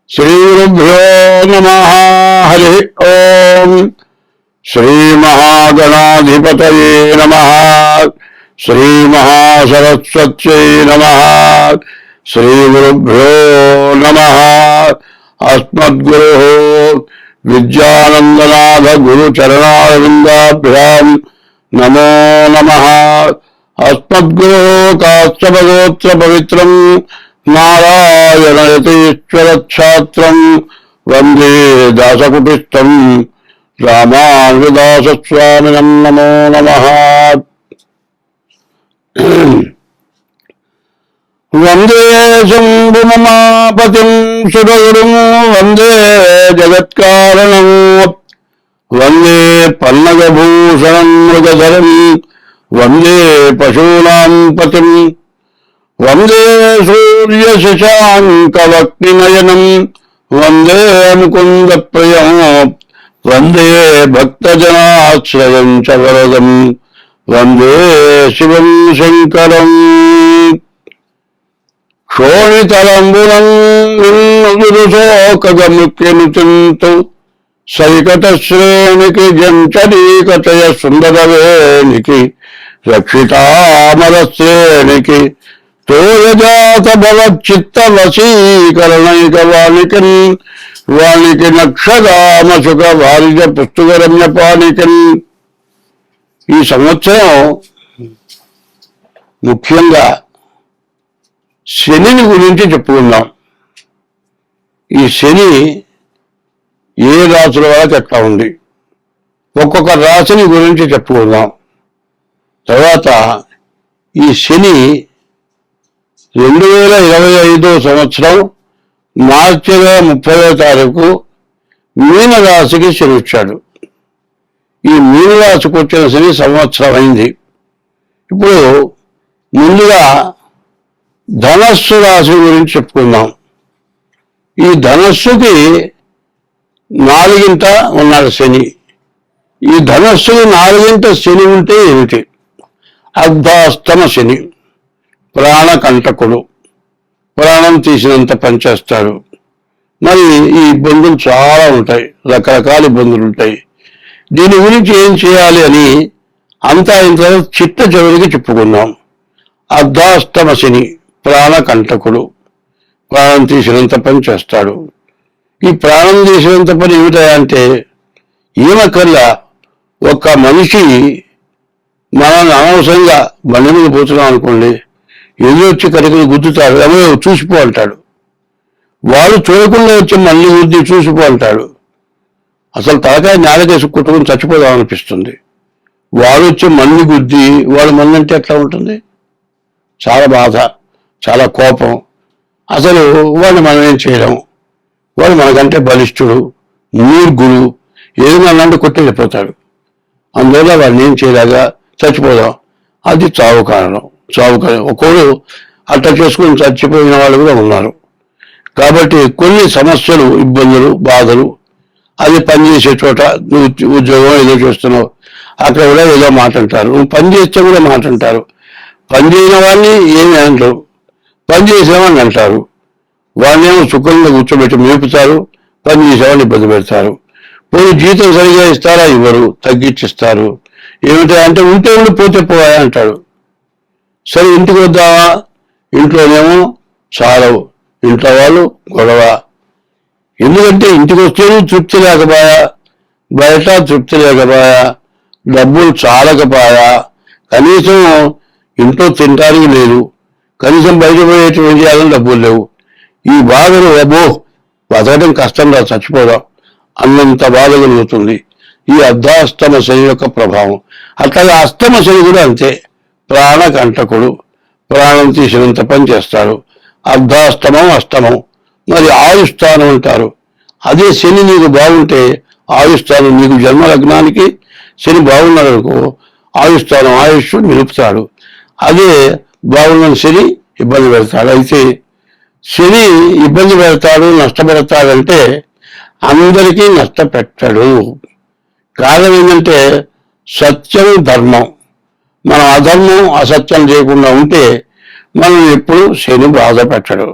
శ్రీగురుభ్యో నమః. హరి ఓం. శ్రీమహాగణాధిపతయే నమః. శ్రీమహాసరస్వత్యై నమః. శ్రీగురుభ్యో నమః. అస్మద్గురోః విద్యానందనాథ గురుచరణారవిందాభ్యాం నమో నమః. అస్మద్గురోః కాశ్యపగోత్ర పవిత్రం నారాయణయతీశ్వరఛాత్రం వందే దాసకుటిస్థం రామానుజదాసస్వామినం నమో నమః. వందే శంభుమమాపతిం సురగురుం వందే జగత్కారణం వందే పన్నగభూషణం మృగధరం వందే పశూనాం పతిం వందే సూర్యశశాంకవక్నినయనం వందే ముకుందప్రియం వందే భక్తజనాశ్రయం చ వరదం వందే శివం శంకరం. క్షోణితలంబునం శోకగముఖ్యనుచింతు సైకతశ్రేణికి జంచరీకతయ సుందరవేణికి రక్షితామరశ్రేణికి తోయజాత భవచ్చిత్త వశీకరణైక వాణికన్ వాణికి నక్షదామసుఖ వారిజ పుస్తుకరమ్య పాణికన్. ఈ సంవత్సరం ముఖ్యంగా శనిని గురించి చెప్పుకుందాం. ఈ శని ఏ రాశుల వాళ్ళకి ఎట్లా ఉంది, ఒక్కొక్క రాశిని గురించి చెప్పుకుందాం. తర్వాత ఈ శని 2025 సంవత్సరం మార్చి 30వ తారీఖు మీనరాశికి శని వచ్చాడు. ఈ మీనరాశికి వచ్చిన శని సంవత్సరం అయింది. ఇప్పుడు ముందుగా ధనస్సు రాశి గురించి చెప్పుకుందాం. ఈ ధనస్సుకి 4వ ఉన్నాడు శని. ఈ ధనస్సుకి 4వ శని ఉంటే ఏమిటి? అర్ధాష్టమ శని, ప్రాణకంటకుడు, ప్రాణం తీసినంత పనిచేస్తాడు. మరి ఈ ఇబ్బందులు చాలా ఉంటాయి, రకరకాల ఇబ్బందులు ఉంటాయి. దీని గురించి ఏం చేయాలి అని అంతా ఇంత చిట్ట చివరికి చెప్పుకుందాం. అర్ధాష్టమ శని ప్రాణకంటకుడు, ప్రాణం తీసినంత పని చేస్తాడు. ఈ ప్రాణం తీసినంత పని ఏమిటంటే ఈమెకల్లా ఒక మనిషి మనల్ని అనవసరంగా బండి మీద పోతున్నాం అనుకోండి, ఎదురొచ్చి కరికలు గుద్దుతాడు, ఎవరో చూసిపో అంటాడు. వాడు చూడకుండా వచ్చి మళ్ళీ గుద్ది చూసిపో అంటాడు. అసలు తలకాయ నేలకేసి కుట్టుకుని చచ్చిపోదాం అనిపిస్తుంది. వాడు వచ్చి మళ్ళీ గుద్ది వాడు మళ్ళంటే ఎట్లా ఉంటుంది? చాలా బాధ, చాలా కోపం. అసలు వాడిని మనం ఏం చేయడం? వాడు మనకంటే బలిష్ఠుడు, మూర్ఖుడు, ఏదైనా కొట్టి వెళ్ళిపోతాడు. అందువల్ల వాడిని ఏం చేయలేగా చచ్చిపోదాం. అది చావు కారణం. ఒక్కోడు అట్లా చేసుకుని చచ్చిపోయిన వాళ్ళు కూడా ఉన్నారు. కాబట్టి కొన్ని సమస్యలు, ఇబ్బందులు, బాధలు, అది పనిచేసే చోట నువ్వు ఉద్యోగం ఏదో చేస్తున్నావు, అక్కడ కూడా ఏదో మాట అంటారు. నువ్వు పని చేస్తే కూడా మాట అంటారు. పని చేయని వాళ్ళని ఏమి అంటారు, పని చేసేవాడిని అంటారు. వాళ్ళేమో సుఖంగా కూర్చోబెట్టి మేపుతారు, పని చేసేవాడిని ఇబ్బంది పెడతారు. పోయి జీతం సరిగా ఇస్తారా? ఇవ్వరు, తగ్గించిస్తారు. ఏమిటంటే ఉంటే ఉండి పోతే పోయా అంటాడు. సరే ఇంటికి వద్దామా? ఇంట్లోనేమో చాలవు, ఇంట్లో వాళ్ళు గొడవ. ఎందుకంటే ఇంటికి వస్తేనే తృప్తి లేకపోయా, బయట తృప్తి లేకపోయా, డబ్బులు చాలకపోయా, కనీసం ఇంట్లో తినడానికి లేదు, కనీసం బయట పోయేటువంటి చేయాలని డబ్బులు లేవు. ఈ బాధలు అబ్బో బతకడం కష్టం రా, చచ్చిపోదాం అన్నంత బాధ కలుగుతుంది. ఈ అర్ధాష్టమ శని యొక్క ప్రభావం. అట్లాగే అష్టమ శని కూడా అంతే, ప్రాణకంటకుడు, ప్రాణం తీసినంత పని చేస్తాడు. అర్ధాష్టమం, అష్టమం. మరి ఆయుష్స్థానం అంటారు. అదే శని నీకు బాగుంటే ఆయుష్స్థానం, నీకు జన్మ లగ్నానికి శని బాగున్నాడు అనుకో, ఆయుష్స్థానం ఆయుష్ నిలుపుతాడు. అదే బాగున్న శని ఇబ్బంది పెడతాడు. అయితే శని ఇబ్బంది పెడతాడు, నష్టపెడతాడంటే అందరికీ నష్టపెట్టాడు. కారణం ఏంటంటే సత్యం, ధర్మం. మనం అధర్మం, అసత్యం చేయకుండా ఉంటే మనం ఎప్పుడు శని బాధ పెట్టడు.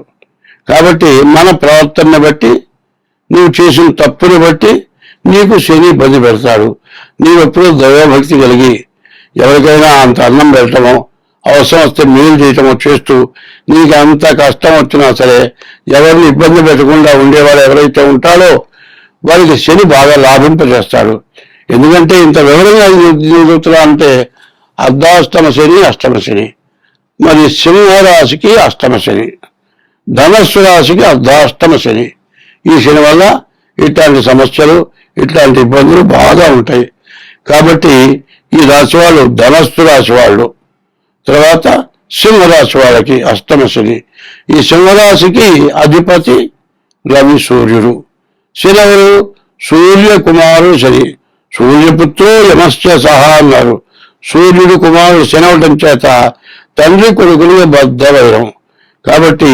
కాబట్టి మన ప్రవర్తనని బట్టి, నువ్వు చేసిన తప్పుని బట్టి నీకు శని ఇబ్బంది పెడతాడు. నీవు ఎప్పుడూ దైవభక్తి కలిగి ఎవరికైనా అంత అన్నం పెట్టడమో, అవసరం వస్తే మేలు చేయటమో చేస్తూ నీకు అంత కష్టం వచ్చినా సరే ఎవరిని ఇబ్బంది పెట్టకుండా ఉండేవాడు ఎవరైతే ఉంటాడో వారికి శని బాగా లాభింపజేస్తాడు. ఎందుకంటే ఇంత వివరంగా చెబుతున్నా అంటే అర్ధాష్టమ శని, అష్టమ శని. మరి సింహరాశికి అష్టమ శని, ధనస్సు రాశికి అర్ధాష్టమ శని. ఈ శని వల్ల ఇట్లాంటి సమస్యలు, ఇట్లాంటి ఇబ్బందులు బాగా ఉంటాయి. కాబట్టి ఈ రాశి వాళ్ళు ధనస్సు రాశి వాళ్ళు, తర్వాత సింహరాశి వాళ్ళకి అష్టమ శని. ఈ సింహరాశికి అధిపతి రవి సూర్యుడు. శని ఎవరు? సూర్యకుమారుడు శని. సూర్యపుత్రో యమశ్చ సహా అన్నారు. సూర్యుడు కుమారుడు శని అవడం చేత తండ్రి కొడుకులు బద్ధవైరం. కాబట్టి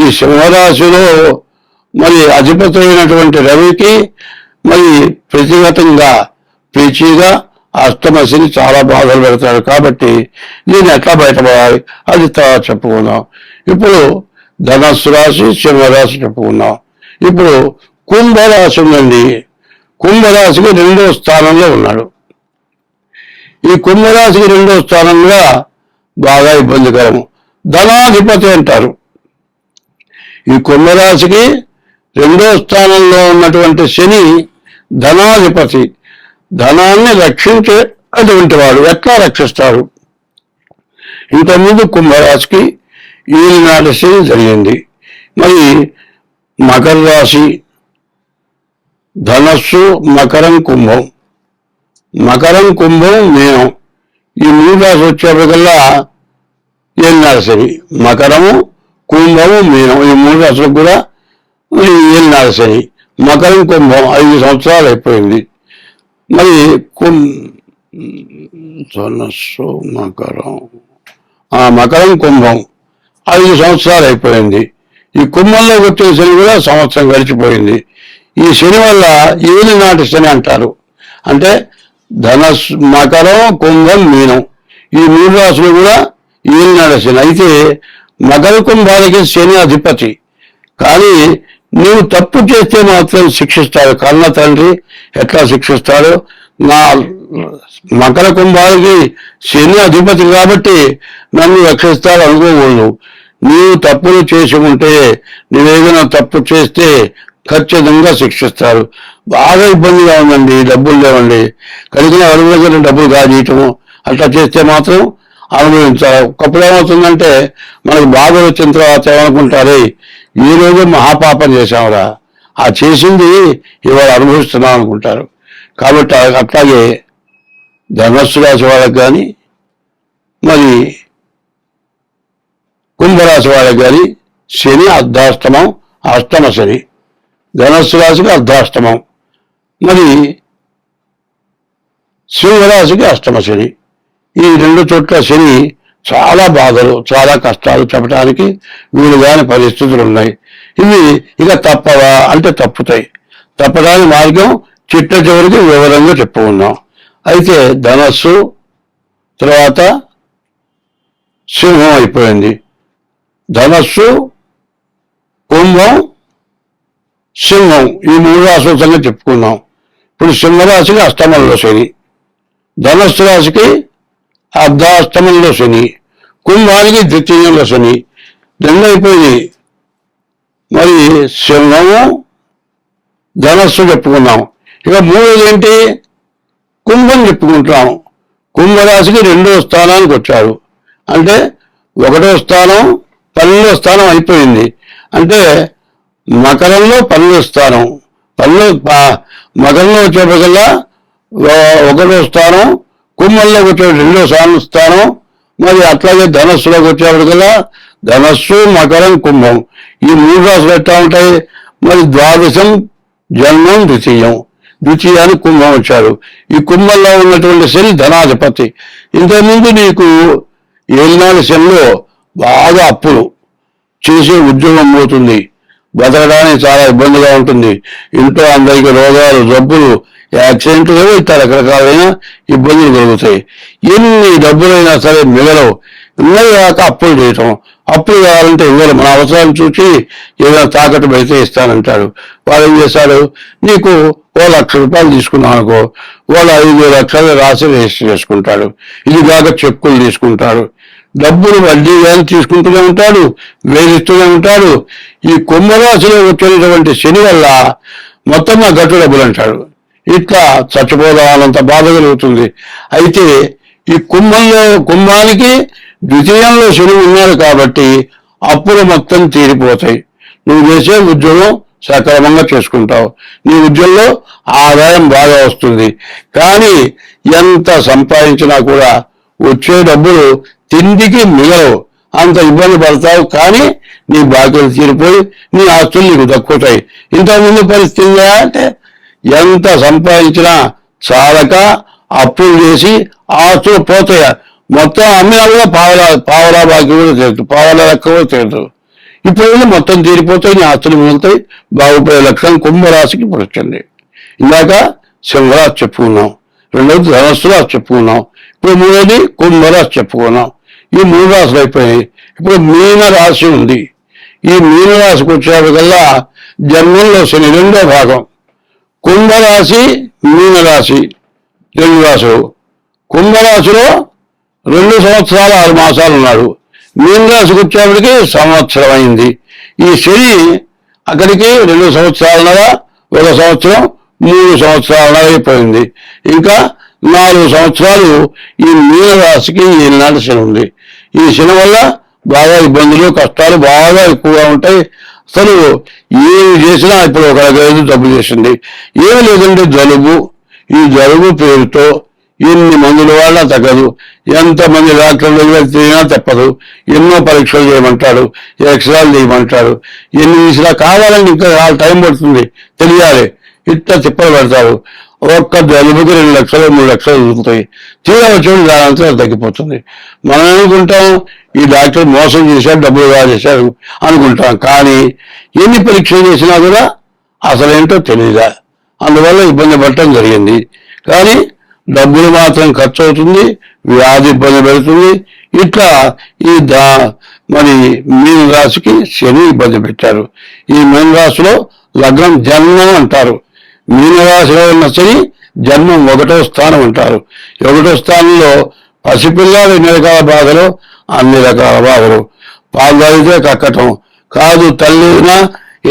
ఈ సింహరాశిలో మరి అధిపతి అయినటువంటి రవికి మరి ప్రతిగతంగా పేచీగా అష్టమ శని చాలా బాధలు పెడతాడు. కాబట్టి దీన్ని ఎట్లా బయటపడాలి అది తర్వాత చెప్పుకుందాం. ఇప్పుడు ధనస్సు రాశి, సింహరాశి చెప్పుకుందాం. ఇప్పుడు కుంభరాశి ఉందండి. కుంభరాశికి 2వ స్థానంలో ఉన్నాడు. ఈ కుంభరాశికి 2వ స్థానంగా బాగా ఇబ్బందికరము. ధనాధిపతి అంటారు. ఈ కుంభరాశికి 2వ స్థానంలో ఉన్నటువంటి శని ధనాధిపతి. ధనాన్ని రక్షించే అటువంటి వాడు. ఎట్లా రక్షిస్తాడు? ఇంతకుముందు కుంభరాశికి ఈనాటి శని జరిగింది. మరి మకర రాశి, ధనస్సు, మకరం, కుంభం. మకరం, కుంభం, మీనం. ఈ 3 రాశి వచ్చేప్పటికల్లా ఏలినాడు శని. మకరము, కుంభము, మీనం ఈ 3 రాశులకు కూడా ఏలినాడు శని. మకరం, కుంభం 5 సంవత్సరాలు అయిపోయింది. మరి ధనస్సు, మకరం, కుంభం 5 సంవత్సరాలు అయిపోయింది. ఈ కుంభంలోకి వచ్చే శని కూడా సంవత్సరం గడిచిపోయింది. ఈ శని వల్ల ఏలినాటి శని అంటారు. అంటే ధనస్సు, మకరం, కుంభం, మీనం ఈ 3 రాశులు కూడా ఏలినాటి శని. అయితే మకర కుంభాలకి శని అధిపతి. కానీ నీవు తప్పు చేస్తే మాత్రం శిక్షిస్తాడు. కన్న తండ్రి ఎట్లా శిక్షిస్తాడు? నా మకర కుంభాలకి శని అధిపతి కాబట్టి నన్ను రక్షిస్తాడు అనుకోకూడదు. నీవు తప్పులు చేసి ఉంటే, నువ్వేదైనా తప్పు చేస్తే ఖచ్చితంగా శిక్షిస్తారు. బాగా ఇబ్బందిగా ఉందండి, డబ్బులు లేవండి, కనుక ఎవరి దగ్గర డబ్బులు కాజేయటము అట్లా చేస్తే మాత్రం అనుభవించాలి. ఒకప్పుడు ఏమవుతుందంటే మనకు బాగా వచ్చిన తర్వాత ఏమనుకుంటారే, ఈ రోజు మహాపాపం చేశావురా, ఆ చేసింది ఇవాళ అనుభవిస్తున్నాం అనుకుంటారు. కాబట్టి అట్లాగే ధనస్సు రాశి వాళ్ళకి కానీ మరి కుంభరాశి వాళ్ళకి కానీ శని అర్ధాష్టమం, అష్టమ శని. ధనస్సు రాశికి అర్ధాష్టమం, మరి సింహరాశికి అష్టమ శని. ఈ 2 చోట్ల శని చాలా బాధలు, చాలా కష్టాలు చెప్పడానికి వీలు కాని పరిస్థితులు ఉన్నాయి. ఇవి ఇక తప్పవా అంటే తప్పుతాయి. తప్పడానికి మార్గం చిట్ట చివరికి వివరంగా చెప్పుకున్నాం. అయితే ధనస్సు తర్వాత సింహం అయిపోయింది. ధనస్సు, కుంభం, సింహం ఈ 3 రాశుల సంగతి చెప్పుకున్నాం. ఇప్పుడు సింహరాశికి అష్టమంలో శని, ధనస్సు రాశికి అర్ధాష్టమంలో శని, కుంభానికి ద్వితీయంలో శని. 2 అయిపోయింది. మరి సింహము, ధనస్సు చెప్పుకున్నాం. ఇక 3 ఏంటి? కుంభం చెప్పుకుంటాం. కుంభరాశికి 2వ స్థానానికి వచ్చాడు. అంటే 1వ స్థానం, 12వ స్థానం అయిపోయింది. అంటే మకరంలో 12వ స్థానం, మకరంలో వచ్చేపటికల్లా 1వ స్థానం, కుంభంలోకి వచ్చే 2వ స్థానం, మరి అట్లాగే ధనస్సులోకి వచ్చేపటికల్లా ధనస్సు, మకరం, కుంభం ఈ 3 రాశులు ఎట్లా ఉంటాయి? మరి ద్వాదశం, జన్మం, ద్వితీయానికి కుంభం వచ్చారు. ఈ కుంభంలో ఉన్నటువంటి శని ధనాధిపతి. ఇంతకుముందు నీకు ఏలినాటి శనిలో బాగా అప్పులు చేసే ఉద్యోగం పోతుంది, బతకడానికి చాలా ఇబ్బందిగా ఉంటుంది, ఇంట్లో అందరికీ రోగాలు, జబ్బులు, యాక్సిడెంట్లు ఇట్లా రకరకాలైన ఇబ్బందులు కలుగుతాయి. ఎన్ని డబ్బులైనా సరే మిగలవు. ఉన్నది కాక అప్పులు చేయటం, అప్పులు కావాలంటే ఇవ్వాలి, మన అవసరాన్ని చూసి ఏదైనా తాకట్టు పెడితే ఇస్తానంటాడు. వాడు ఏం చేశాడు, నీకు ₹1,00,000 తీసుకున్నాం అనుకో, వాళ్ళు 5,00,000 రాసి రిజిస్టర్ చేసుకుంటాడు. ఇది కాక చెక్కులు తీసుకుంటాడు, డబ్బులు వడ్డీ కానీ తీసుకుంటూనే ఉంటాడు, వేధిస్తూనే ఉంటాడు. ఈ కుంభరాశిలో వచ్చేటటువంటి శని వల్ల మొత్తం నా గట్టు డబ్బులు అంటాడు. ఇట్లా చచ్చిపోదామన్నంత బాధ కలుగుతుంది. అయితే ఈ కుంభానికి ద్వితీయంలో శని ఉన్నాడు కాబట్టి అప్పులు మొత్తం తీరిపోతాయి. నువ్వు చేసే ఉద్యోగం సక్రమంగా చేసుకుంటావు, నీ ఉద్యోగంలో ఆదాయం బాగా వస్తుంది. కానీ ఎంత సంపాదించినా కూడా వచ్చే డబ్బులు తిండికి మిగలవు, అంత ఇబ్బంది పడతావు. కానీ నీ బాకీలు తీరిపోయి నీ ఆస్తులు నీకు దక్కుతాయి. ఇంతకుముందు పరిస్థితి అంటే ఎంత సంపాదించినా చాలక అప్పులు చేసి ఆస్తులు పోతాయా, మొత్తం అమ్మినా పావలా బాకీ కూడా తీరుతుంది, పావలా లెక్క కూడా తీరుతుంది. ఇప్పుడు మొత్తం తీరిపోతాయి, నీ ఆస్తులు మిగులుతాయి, బాగుపోయే లక్షణం కుంభరాశికి ఇప్పుడు వచ్చింది. ఇందాక సింహరాశి చెప్పుకున్నాం, రెండవది ధనస్సు రాశి చెప్పుకున్నాం, ఇప్పుడు మూడోది కుంభరాశి చెప్పుకున్నాం. ఈ 3 రాశులు అయిపోయాయి. ఇప్పుడు మీన రాశి ఉంది. ఈ మీన రాశికి వచ్చేటికల్లా జన్మంలో శని 2వ భాగం. కుంభరాశి మీనరాశి 2 రాశులు. కుంభరాశిలో 2 సంవత్సరాలు 6 మాసాలు ఉన్నాడు. మీనరాశికి వచ్చేప్పటికి సంవత్సరం అయింది. ఈ శని అక్కడికి 2 సంవత్సరాలన్నర, 1 సంవత్సరం, 3 సంవత్సరాలన్నర అయిపోయింది. ఇంకా 4 సంవత్సరాలు ఈ మీనరాశికి ఈనాడు శని ఉంది. ఈ శని వల్ల బాగా ఇబ్బందులు కష్టాలు బాగా ఎక్కువగా ఉంటాయి. అసలు ఏమి చేసినా ఇప్పుడు ఒక రకమైన డబ్బు చేసింది. ఏమి లేదంటే జలుబు, ఈ జలుబు పేరుతో ఎన్ని మందులు వాడినా తగ్గదు, ఎంతమంది డాక్టర్లు తిరిగినా తప్పదు. ఎన్నో పరీక్షలు చేయమంటాడు, ఎక్స్రేలు చేయమంటాడు, ఎన్ని తీసినా కావాలని ఇంకా టైం పడుతుంది, తెలియాలి. ఇట్లా తిప్పలు పెడతారు. ఒక్క జలుబుకి 2 లక్షలు 3 లక్షలు దొరుకుతాయి. తీరా వచ్చి దానంతా తగ్గిపోతుంది. మనం అనుకుంటాం ఈ డాక్టర్ మోసం చేశాడు, డబ్బులు బాగా చేశారు అనుకుంటాం. కానీ ఎన్ని పరీక్షలు చేసినా కూడా అసలేంటో తెలియదా, అందువల్ల ఇబ్బంది పడటం జరిగింది. కానీ డబ్బులు మాత్రం ఖర్చు అవుతుంది, వ్యాధి ఇబ్బంది పెడుతుంది. ఇట్లా మరి మీన రాశికి శని ఇబ్బంది పెట్టారు. ఈ మీన రాశిలో లగ్నం జన్మం అంటారు. మీనరాశిలో ఉన్న శని జన్మం 1వ స్థానం అంటారు. 1వ స్థానంలో పసిపిల్లలు ఎన్ని రకాల బాధలు, అన్ని రకాల బాధలు. పాలు తాగితే కక్కటం కాదు, తల్లినా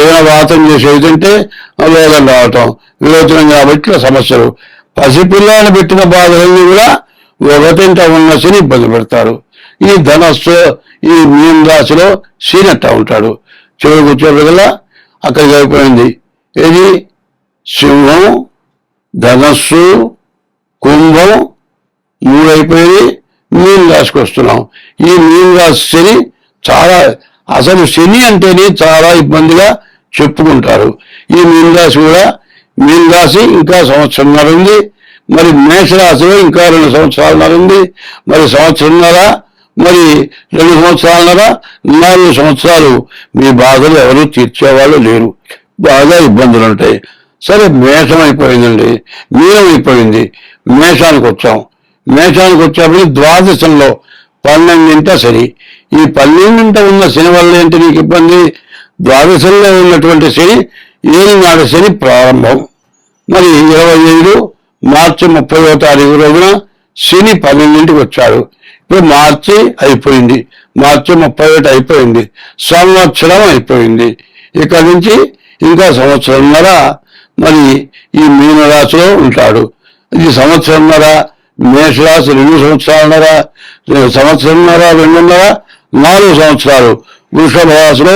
ఏమైనా వాతం చేసేది తింటే వేగం రావటం, విరోచనం కాబట్టి సమస్యలు. పసిపిల్లని పెట్టిన బాధలన్నీ కూడా 1వ ఉన్న శని ఇబ్బంది పెడతారు. ఈ ధనస్సు ఈ మీన రాశిలో శనిట్ట ఉంటాడు. చివరికి వచ్చేప్పటికల్లా అక్కడికి అయిపోయింది. ఏది సింహం, ధనస్సు, కుంభం 3 అయిపోయి మీన రాశికి వస్తున్నాం. ఈ మీన రాశి శని చాలా, అసలు శని అంటేనే చాలా ఇబ్బందిగా చెప్పుకుంటారు. ఈ మీన రాశి కూడా, మీన రాశి ఇంకా సంవత్సరంన్నర ఉంది. మరి మేషరాశిలో ఇంకా 2 సంవత్సరాలన్నర ఉంది. మరి సంవత్సరంన్నర, మరి 2 సంవత్సరాలన్నర, 4 సంవత్సరాలు మీ బాధలు ఎవరు తీర్చేవాళ్ళు లేరు, బాగా ఇబ్బందులు ఉంటాయి. సరే, మేషం అయిపోయిందండి, మీనం అయిపోయింది, మేషానికి వచ్చాం. మేషానికి వచ్చేప్పటికి ద్వాదశంలో 12వ శని. ఈ 12వ ఉన్న శని వల్ల ఏంటి నీకు ఇబ్బంది? ద్వాదశంలో ఉన్నటువంటి శని ఏలినాడు శని ప్రారంభం. మరి 25 మార్చి 30వ తారీఖు రోజున శని 12ంటికి వచ్చాడు. ఇప్పుడు మార్చి అయిపోయింది, మార్చి 31 అయిపోయింది, సంవత్సరం అయిపోయింది. ఇక్కడి నుంచి ఇంకా సంవత్సరంన్నర మరి ఈ మీనరాశిలో ఉంటాడు. ఇది సంవత్సరంన్నర, మేషరాశి 2 సంవత్సరాలన్నర, సంవత్సరంన్నర 2.5, 4 సంవత్సరాలు. వృషభ రాశిలో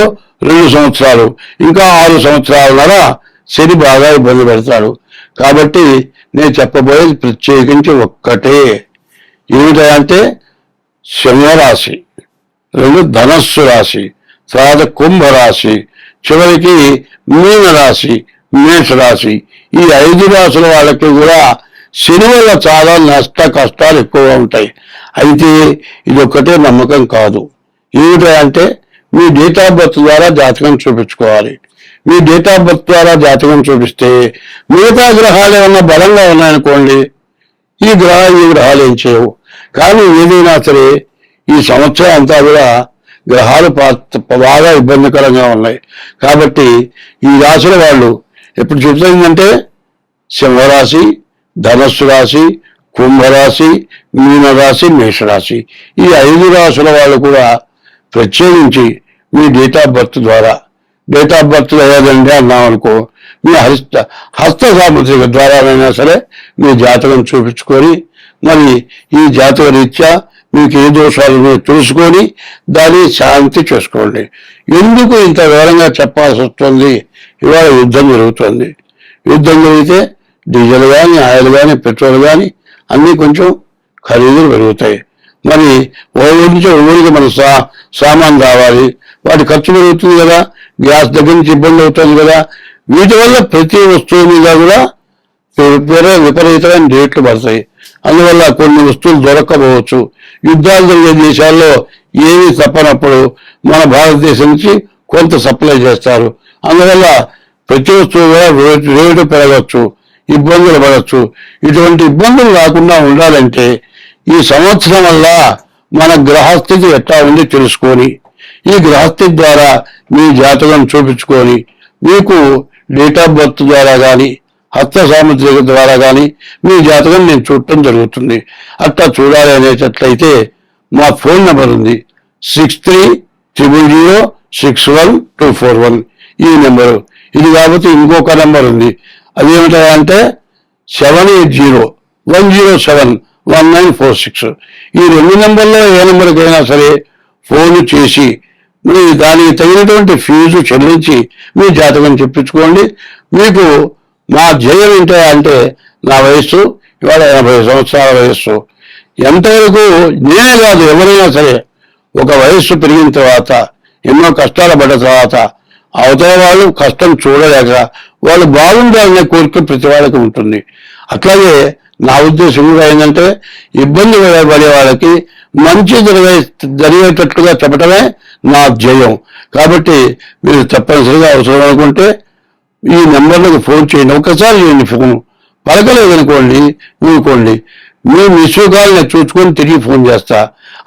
2 సంవత్సరాలు, ఇంకా 6 సంవత్సరాలన్నర శని బాగా ఇబ్బంది పెడతాడు. కాబట్టి నేను చెప్పబోయేది ప్రత్యేకించి ఒక్కటే, ఏమిటంటే సింహరాశి, 2 ధనస్సు రాశి, తర్వాత కుంభరాశి, చివరికి మీనరాశి, మేషరాశి. ఈ 5 రాశుల వాళ్ళకి కూడా శని వల్ల చాలా నష్ట కష్టాలు ఎక్కువగా ఉంటాయి. అయితే ఇది ఒక్కటే నమ్మకం కాదు. ఏమిటంటే మీ డేట్ ఆఫ్ బర్త్ ద్వారా జాతకం చూపించుకోవాలి. మీ డేట్ ఆఫ్ బర్త్ ద్వారా జాతకం చూపిస్తే మిగతా గ్రహాలు ఏమన్నా బలంగా ఉన్నాయనుకోండి, ఈ గ్రహాలు ఏం చేయవు. కానీ ఏదైనా సరే ఈ సంవత్సరం అంతా కూడా గ్రహాలు బాగా ఇబ్బందికరంగా ఉన్నాయి. కాబట్టి ఈ రాశుల వాళ్ళు ఎప్పుడు చెబుతుందంటే సింహరాశి, ధనస్సు రాశి, కుంభరాశి, మీనరాశి, మేషరాశి, ఈ 5 రాశుల వాళ్ళు కూడా ప్రత్యేకించి మీ డేట్ ఆఫ్ బర్త్ ద్వారా, డేట్ ఆఫ్ బర్త్ ఏదండి అన్నాం అనుకో, మీ హస్త సాముద్రిక ద్వారానైనా సరే మీ జాతకం చూపించుకొని మరి ఈ జాతక రీత్యా మీకు ఏ దోషాలు తెలుసుకొని దాన్ని శాంతి చేసుకోండి. ఎందుకు ఇంత వివరంగా చెప్పాల్సి వస్తుంది? ఇవాళ యుద్ధం జరుగుతుంది. యుద్ధం జరిగితే డీజిల్ కానీ, ఆయిల్ కానీ, పెట్రోల్ కానీ అన్నీ కొంచెం ఖరీదులు పెరుగుతాయి. మరి ఊరి నుంచి ఊరికి మన సామాన్ రావాలి, వాటి ఖర్చు పెరుగుతుంది కదా, గ్యాస్ దగ్గర నుంచి ఇబ్బంది అవుతుంది కదా. వీటి వల్ల ప్రతి వస్తువు మీద కూడా విపరీతమైన రేట్లు పడతాయి. అందువల్ల కొన్ని వస్తువులు దొరకకపోవచ్చు. యుద్ధాలు జరిగే దేశాల్లో ఏమీ తప్పనప్పుడు మన భారతదేశం నుంచి కొంత సప్లై చేస్తారు. అందువల్ల ప్రతి వస్తువు కూడా రేటు పెరగచ్చు, ఇబ్బందులు పడవచ్చు. ఇటువంటి ఇబ్బందులు రాకుండా ఉండాలంటే ఈ సంవత్సరం వల్ల మన గ్రహస్థితి ఎట్లా ఉంది తెలుసుకొని, ఈ గ్రహస్థితి ద్వారా మీ జాతకం చూపించుకొని, మీకు డేట్ ఆఫ్ బర్త్ ద్వారా కానీ, హస్త సాముద్రిక ద్వారా కానీ మీ జాతకం నేను చూడటం జరుగుతుంది. అట్లా చూడాలి అనేటట్లయితే మా ఫోన్ నెంబర్ ఉంది 6300061241. ఈ నెంబరు. ఇది కాబట్టి ఇంకొక నెంబర్ ఉంది, అదేమిటంటే 7801071946. ఈ 2 నెంబర్లో ఏ నెంబర్కైనా సరే ఫోన్ చేసి మీ దానికి తగినటువంటి ఫీజు చెల్లించి మీ జాతకం చెప్పించుకోండి. మీకు మా ధ్యేయం ఏంటంటే, నా వయస్సు ఇవాళ 80 సంవత్సరాల వయస్సు. ఎంతవరకు నేనే కాదు ఎవరైనా సరే ఒక వయస్సు పెరిగిన తర్వాత, ఎన్నో కష్టాలు పడ్డ తర్వాత అవతల వాళ్ళు కష్టం చూడలేక వాళ్ళు బాగుండాలనే కోరిక ప్రతి వాళ్ళకి ఉంటుంది. అట్లాగే నా ఉద్దేశం కూడా ఏంటంటే, ఇబ్బంది పడే వాళ్ళకి మంచి జరిగేటట్లుగా చెప్పటమే నా ధ్యేయం. కాబట్టి మీరు తప్పనిసరిగా అవసరం అనుకుంటే ఈ నెంబర్లకు ఫోన్ చేయండి. ఒకసారి చేయండి ఫోన్. పలకలేదనుకోండి ఊరుకోండి, మీ మిస్ కాల్ని చూసుకొని తిరిగి ఫోన్ చేస్తా.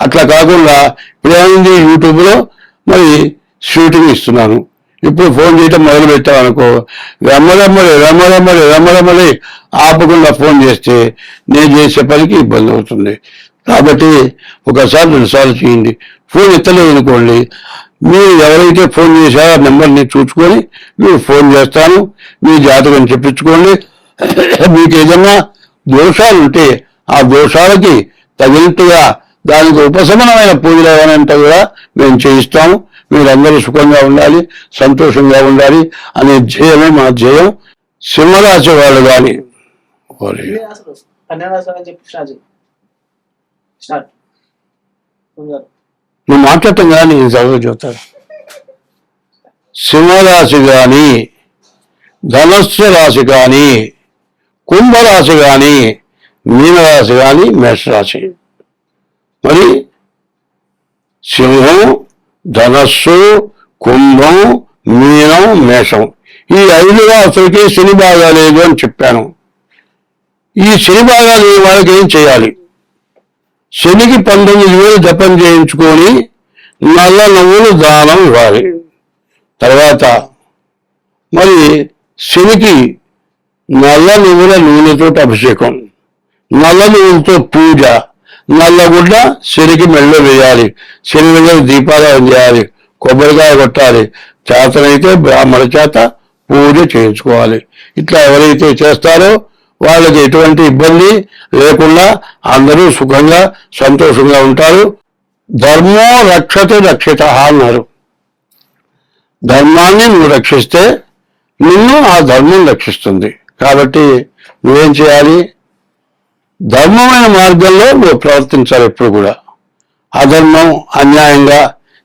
అట్లా కాకుండా ఇప్పుడేమైంది, యూట్యూబ్లో మరి షూటింగ్ ఇస్తున్నాను. ఇప్పుడు ఫోన్ చేయటం మొదలు పెట్టామనుకో, రమ్మరమ్మడి ఆపకుండా ఫోన్ చేస్తే నేను చేసే పనికి ఇబ్బంది అవుతుంది. కాబట్టి ఒకసారి 2 సార్లు చేయండి. ఫోన్ ఎత్తలేదనుకోండి, మీరు ఎవరైతే ఫోన్ చేశారో ఆ నెంబర్ని చూసుకొని మీరు ఫోన్ చేస్తాను, మీ జాతకం చెప్పించుకోండి. మీకు ఏదన్నా దోషాలు ఉంటే ఆ దోషాలకి తగినట్టుగా దానికి ఉపశమనమైన పూజలు ఏమైనా కూడా మేము చేయిస్తాము. మీరందరూ సుఖంగా ఉండాలి, సంతోషంగా ఉండాలి అనే ధ్యేయమే మా ధ్యేయం. సింహరాశి వాళ్ళు కానీ నువ్వు మాట్లాడటం కానీ నేను చదువు చెబుతాను. సింహరాశి కానీ, ధనస్సు రాశి కానీ, కుంభరాశి కానీ, మీనరాశి కానీ, మేషరాశి. మరి సింహం, ధనస్సు, కుంభం, మీనం, మేషం, ఈ 5 రాశులకి శని బాగా లేదు అని చెప్పాను. ఈ శని బాగా లేని వాళ్ళకి ఏం చేయాలి? శనికి 19,000 జపం చేయించుకొని నల్ల నువ్వులు దానం ఇవ్వాలి. తర్వాత మరి శనికి నల్ల నువ్వుల నూనెతో అభిషేకం, నల్ల నువ్వులతో పూజ, నల్లగుడ్డ శనికి మెళ్ళ వేయాలి, శని దగ్గర దీపారాయణ చేయాలి, కొబ్బరికాయ కొట్టాలి, చేతనైతే బ్రాహ్మణ చేత పూజ చేయించుకోవాలి. ఇట్లా ఎవరైతే చేస్తారో వాళ్ళకి ఎటువంటి ఇబ్బంది లేకుండా అందరూ సుఖంగా సంతోషంగా ఉంటారు. ధర్మో రక్షతే రక్షిత అన్నారు. ధర్మాన్ని నువ్వు రక్షిస్తే నిన్ను ఆ ధర్మం రక్షిస్తుంది. కాబట్టి నువ్వేం చేయాలి? ధర్మమైన మార్గంలో నువ్వు ప్రవర్తించాలి. ఎప్పుడు కూడా అధర్మం, అన్యాయంగా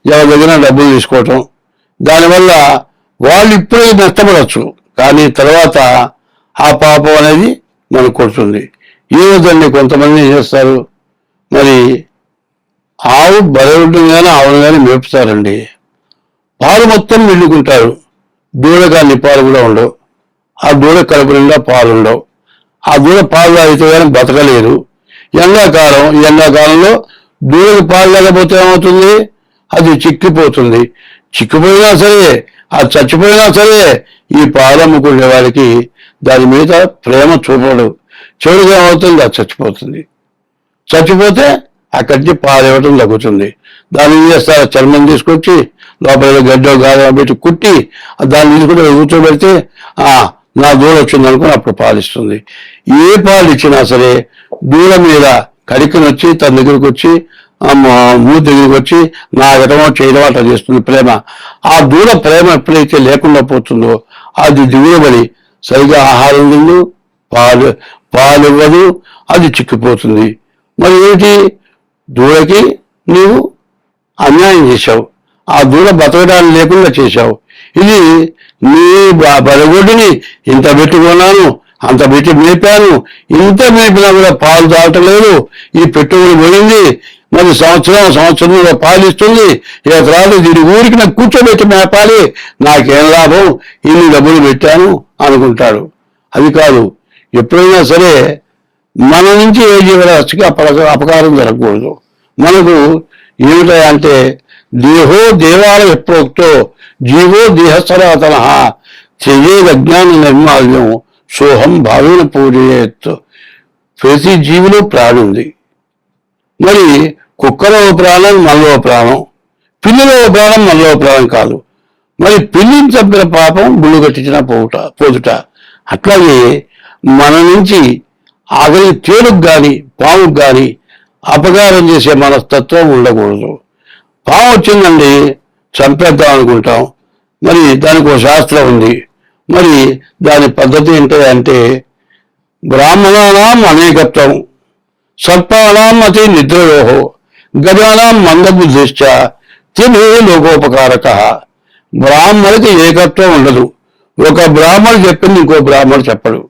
ఎవరి దగ్గర డబ్బులు తీసుకోవటం, దానివల్ల వాళ్ళు ఇప్పుడే నష్టపడవచ్చు, కానీ తర్వాత ఆ పాపం అనేది మనకు కొడుతుంది. ఈ విధంగా కొంతమంది ఏం చేస్తారు, మరి ఆవు బలవుడిని కానీ ఆవును కానీ మేపుతారండి. పాలు మొత్తం మిల్లుకుంటారు, దూడకాన్ని పాలు కూడా ఉండవు. ఆ దూడ కడుపు నిండా పాలు ఉండవు. ఆ దూడ పాలు తాగితే కానీ బతకలేదు. ఎండాకాలంలో దూడకు పాలు లేకపోతే ఏమవుతుంది? అది చిక్కిపోతుంది. చిక్కిపోయినా సరే, అది చచ్చిపోయినా సరే ఈ పాలు అమ్ముకునే వాడికి దాని మీద ప్రేమ చూపడు. చివరిగా ఏమవుతుంది, అది చచ్చిపోతుంది. చచ్చిపోతే అక్కడి నుంచి పాలు ఇవ్వటం తగ్గుతుంది. దాన్ని ఏం చేస్తారు, చర్మం తీసుకొచ్చి లోపల గడ్డ గాలి పెట్టి కుట్టి దాన్ని తీసుకుంటే కూర్చోబెడితే నా దూడ వచ్చింది అనుకుని అప్పుడు పాలిస్తుంది. ఏ పాలు ఇచ్చినా సరే దూడ మీద కడికని వచ్చి తన దగ్గరికి వచ్చి మూడు దగ్గరికి వచ్చి నా విధమో చేయడం అట్లా చేస్తుంది ప్రేమ. ఆ దూడ ప్రేమ ఎప్పుడైతే లేకుండా పోతుందో అది దిగుబడి సరిగా ఆహారం తిందు, పాలు ఇవ్వదు, అది చిక్కిపోతుంది. మరి ఏమిటి, దూడకి నీవు అన్యాయం చేశావు, ఆ దూడ బతకడానికి లేకుండా చేశావు. ఇది నీ బలగొడ్డిని ఇంత పెట్టుకున్నాను, అంత పెట్టి మేపాను, ఇంత మేపినా కూడా పాలు తాగటలేదు, ఈ పెట్టుబడి పోయింది, మరి సంవత్సరంలో పాలిస్తుంది, ఇక తర్వాత దీని ఊరికి నాకు కూర్చోబెట్టి మేపాలి, నాకేం లాభం, ఇన్ని డబ్బులు పెట్టాను అనుకుంటాడు. అది కాదు. ఎప్పుడైనా సరే మన నుంచి ఏ జీవరాశికి అపకారం జరగకూడదు. మనకు ఏమిటంటే దేహో దేవాలయ ప్రోక్తో జీవో దేహసనాతన త్యజేదజ్ఞాన నిర్మాల్యం సోహం భావేన పూజయేత్. ప్రతి జీవిలో ప్రాణం ఉంది. మరి కుక్కలో ప్రాణం, మనలో ప్రాణం, పిల్లిలో ప్రాణం, మనలో ప్రాణం కాదు. మరి పిల్లిని చంపిన పాపం గుళ్ళు కట్టించిన పోదుట. అట్లాగే మన నుంచి ఆగలి తేలుకు కానీ పాముకు కానీ అపకారం చేసే మనస్తత్వం ఉండకూడదు. పాము వచ్చిందండి చంపేద్దాం అనుకుంటాం, మరి దానికి ఒక శాస్త్రం ఉంది. మరి దాని పద్ధతి ఏంటంటే బ్రాహ్మణానాం అనేకత్వం, సర్పానాం అతి నిద్రయోహో, గజానాం మందబుద్ధిశ్చ తినే లోకోపకారక. బ్రాహ్మణుడికి ఏకత్వం ఉండదు. ఒక బ్రాహ్మణుడు చెప్పింది ఇంకో బ్రాహ్మణుడు చెప్పడు,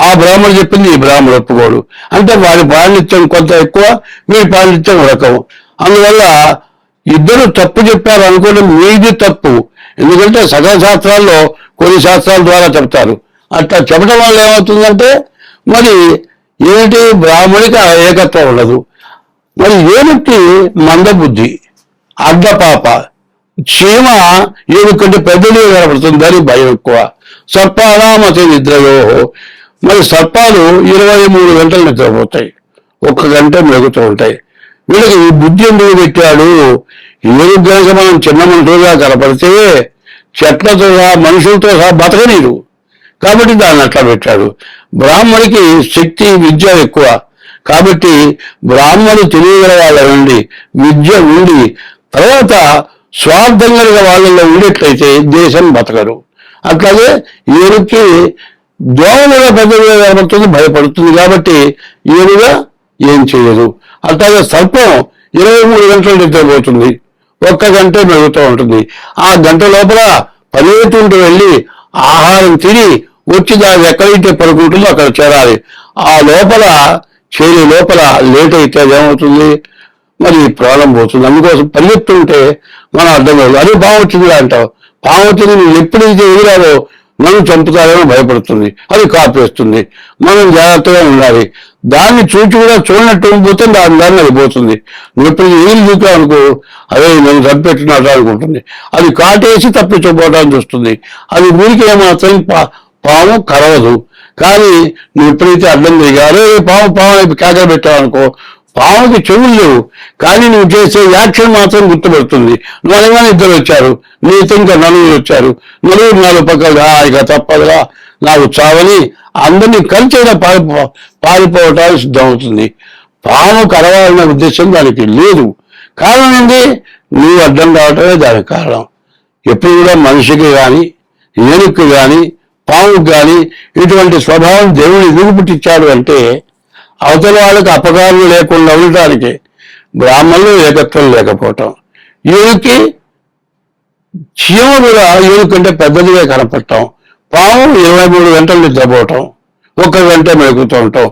ఆ బ్రాహ్మణుడు చెప్పింది ఈ బ్రాహ్మణుడు ఒప్పుకోడు. అంటే వాడి పాండిత్యం కొంత ఎక్కువ, మీ పాండిత్యం రకం. అందువల్ల ఇద్దరు తప్పు చెప్పారు అనుకోవడం మీది తప్పు. ఎందుకంటే సకల శాస్త్రాల్లో కొన్ని శాస్త్రాల ద్వారా చెప్తారు. అట్లా చెప్పడం వల్ల ఏమవుతుందంటే మరి ఏమిటి, బ్రాహ్మణికి ఏకత్వం ఉండదు. మరి ఏమిటి మందబుద్ధి, అడ్డపాప, చీమ ఏమి కంటే పెద్దది కనబడుతుంది, దాని భయం ఎక్కువ. సర్పానామతి నిద్రయో, మరి సర్పాలు 23 గంటలు నిద్రపోతాయి, 1 గంట మెలుగుతూ ఉంటాయి. వీళ్ళకి ఈ బుద్ధి ఎందుకు పెట్టాడు, ఏమి కనుక మనం చిన్న మనుషులుగా కనపడితే చెట్లతో సహా మనుషులతో సహా బతకనీరు, కాబట్టి దాన్ని అట్లా పెట్టాడు. బ్రాహ్మణికి శక్తి విద్య ఎక్కువ, కాబట్టి బ్రాహ్మణుడు తెలియగల వాళ్ళ నుండి విద్య ఉండి తర్వాత స్వార్థం కలిగిన వాళ్ళల్లో ఉండేట్లయితే దేశం బతకరు. అట్లాగే ఏనుగుకి దోమలుగా పెద్దగా కనబడుతుంది, భయపడుతుంది, కాబట్టి ఏనుగా ఏం చేయదు. అట్లాగే సర్పం 23 గంటలు నిద్రపోతుంది, 1 గంటే మెరుగుతూ ఉంటుంది. ఆ గంట లోపల పరిగెత్తుకుంటూ వెళ్ళి ఆహారం తిని వచ్చి దాన్ని ఎక్కడైతే పడుకుంటుందో అక్కడ చేరాలి. ఆ లోపల చేరే లోపల లేట్ అయితే ఏమవుతుంది, మరి ప్రాణం పోతుంది. అందుకోసం పరిగెత్తుంటే మనం అర్థం కాదు. అదే పాము వచ్చింది అంటావు, పాము వచ్చింది నువ్వు ఎప్పుడైతే ఎదురావో నన్ను చంపుతారేమో భయపడుతుంది, అది కాపేస్తుంది. మనం జాగ్రత్తగా ఉండాలి. దాన్ని చూచి కూడా చూడనట్టు పోతే దాన్ని అది పోతుంది. నువ్వు ఎప్పుడు నీళ్ళు చూపావు అనుకో, అదే నేను చంపెట్టినట్టు అనుకుంటుంది, అది కాటేసి తప్పించుకోవడానికి చూస్తుంది. అది ఊరికి ఏమాత్రం పాము కరవదు. కానీ నువ్వు ఎప్పుడైతే అడ్డం దిగారో పాము కేకలు పెట్టావు అనుకో, పాముకి చెవులు లేవు, కానీ నువ్వు చేసే యాక్షన్ మాత్రం గుర్తుపెడుతుంది. నువ్వు అనగానే 2 వచ్చారు, నీతో ఇంకా 4 వచ్చారు, 4 పక్కగా ఇక తప్పదుగా నాకు చావని అందరినీ కలిసేలా పారిపోవటానికి సిద్ధమవుతుంది. పాము కరవాలనే ఉద్దేశం దానికి లేదు. కారణం ఏంటి, నువ్వు అడ్డం రావటమే దానికి కారణం. ఎప్పుడు కూడా మనిషికి కానీ ఏనుగుకి కానీ పాముకి కానీ ఇటువంటి స్వభావం దేవుడు ఎందుకు పుట్టించాడు అంటే అవతల వాళ్ళకి అపకారం లేకుండా ఉండటానికి. బ్రాహ్మణులు ఏకత్వం లేకపోవటం, ఏనుగుకి చీమ కూడా ఏనుగు కంటే పెద్దదిగా కనపడటం, పాము 23 గంటలు నిద్రపోవటం, 1 గంట మెలుగుతూ ఉంటాం.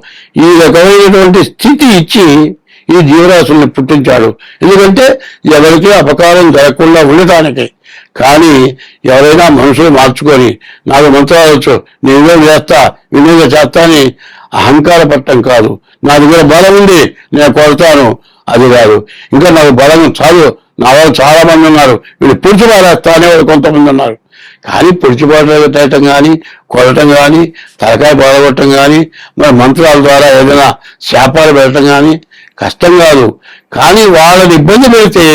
ఈ రకమైనటువంటి స్థితి ఇచ్చి ఈ జీవరాశుల్ని పుట్టించాడు. ఎందుకంటే ఎవరికి అపకారం జరగకుండా ఉండటానికి. కానీ ఎవరైనా మనుషులు మార్చుకొని నాకు మంత్రాలు వచ్చు, నేనేదో చేస్తా వినియోగ చేస్తా అని అహంకార పట్టం కాదు. నా దగ్గర బలం ఉంది నేను కొడతాను, అది కాదు. ఇంకా నాకు బలం చాలు, నా వాళ్ళు చాలా మంది ఉన్నారు, వీళ్ళు పొడిచిపారేస్తా అనేవాళ్ళు కొంతమంది ఉన్నారు. కానీ పొడిచిపాటం కానీ, కొడటం కానీ, తలకాయ బాధపడటం కానీ, మరి మంత్రాల ద్వారా ఏదైనా శాపాలు పెట్టడం కానీ కష్టం కాదు. కానీ వాళ్ళని ఇబ్బంది పెడితే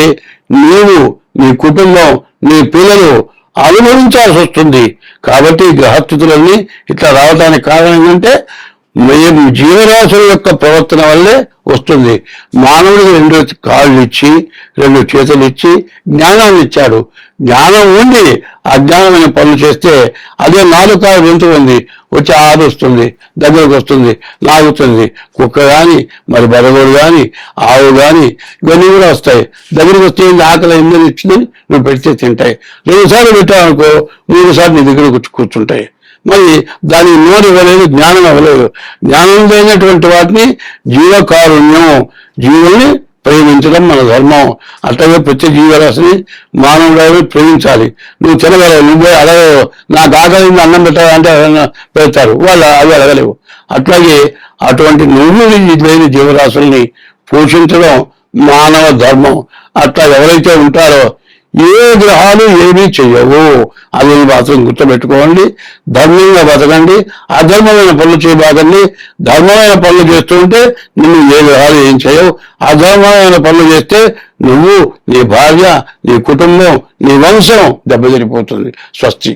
నీవు, నీ కుటుంబం, నీ పిల్లలు అనుభవించాల్సి వస్తుంది. కాబట్టి గ్రహస్థితులన్నీ ఇట్లా రావడానికి కారణం ఏంటంటే మేము జీవరాశుల యొక్క ప్రవర్తన వల్లే వస్తుంది. మానవుడికి 2 కాళ్ళు ఇచ్చి 2 చేతులు ఇచ్చి జ్ఞానాన్ని ఇచ్చాడు. జ్ఞానం ఉండి అజ్ఞానమైన పనులు చేస్తే అదే 4 కాళ్ళు వెంటుకుంది, వచ్చి ఆరుస్తుంది, దగ్గరకు వస్తుంది, లాగుతుంది. కుక్క కానీ, మరి బరగోడు కానీ, ఆవు కానీ ఇవన్నీ కూడా వస్తాయి. దగ్గరికి వస్తే ఆకలి ఎందుకు ఇచ్చిందని నువ్వు పెడితే తింటాయి. 2 సార్లు పెట్టావనుకో 3 సార్లు నీ దగ్గర కూర్చుంటాయి. మరి దానికి నోరు ఇవ్వలేదు, జ్ఞానం ఇవ్వలేదు. జ్ఞానం లేనటువంటి వాటిని జీవకారుణ్యం, జీవుల్ని ప్రేమించడం మన ధర్మం. అట్లాగే ప్రతి జీవరాశిని మానవుడు ప్రేమించాలి. నువ్వు తినగలవు, నువ్వే అడగవు, నాకు ఆకలింది అన్నం పెట్టాలి అంటే పెడతారు, వాళ్ళు అవి అడగలేవు. అట్లాగే అటువంటి నువ్వు లేని జీవరాశుల్ని పోషించడం మానవ ధర్మం. అట్లా ఎవరైతే ఉంటారో ఏ గ్రహాలు ఏమీ చెయ్యవు. అది మాత్రం గుర్తుపెట్టుకోండి. ధర్మంగా బతకండి, అధర్మమైన పనులు చేయబాకండి. ధర్మమైన పనులు చేస్తుంటే నిన్ను ఏ గ్రహాలు ఏం చేయవు. అధర్మమైన పనులు చేస్తే నువ్వు, నీ భార్య, నీ కుటుంబం, నీ వంశం దెబ్బతిరిపోతుంది. స్వస్తి.